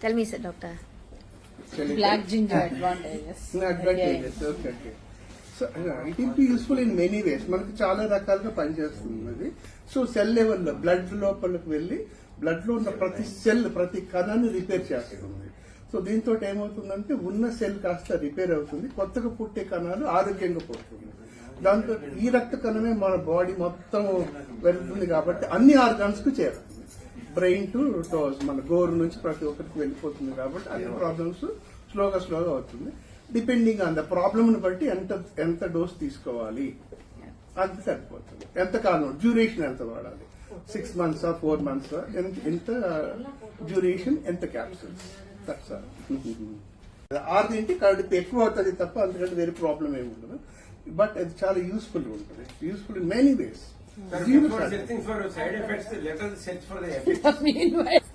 Tell me, sir, doctor. Black ginger advantages. Advantages. Okay. So it will be useful in many ways. మనకి చాలా రకాలుగా పనిచేస్తుంది అది. So cell లెవెల్లో blood లోపలికి వెళ్ళి బ్లడ్ లో ఉన్న ప్రతి సెల్ ప్రతి కణాన్ని రిపేర్ చేస్తుంది. సో దీంతో ఏమవుతుందంటే ఉన్న సెల్ కాస్త రిపేర్ అవుతుంది, కొత్తగా పుట్టే కణాలు ఆరోగ్యంగా పుడుతుంది. దాంతో ఈ రక్త కణమే మన బాడీ మొత్తం వెళ్తుంది కాబట్టి అన్ని ఆర్గాన్స్ కు చేరుతుంది. బ్రెయిన్ టు టోస్ మన గోరు నుంచి ప్రతి ఒక్కరికి వెళ్ళిపోతుంది కాబట్టి అన్ని ప్రాబ్లమ్స్ స్లోగా అవుతుంది. డిపెండింగ్ ఆన్ ద ప్రాబ్లమ్ ని బట్టి ఎంత డోస్ తీసుకోవాలి అంత సరిపోతుంది. ఎంత కాలం డ్యూరేషన్ ఎంత వాడాలి, 6 months 4 months ఎంత డ్యూరేషన్, ఎంత క్యాప్సూల్స్, ఆర్దేంటి కడుపు ఎక్కువ అవుతుంది తప్ప అంతకంటే వేరే ప్రాబ్లం ఏమి ఉండదు. బట్ అది చాలా యూస్ఫుల్ ఉంటుంది, useful in many ways. For side effects, let us search for the effects.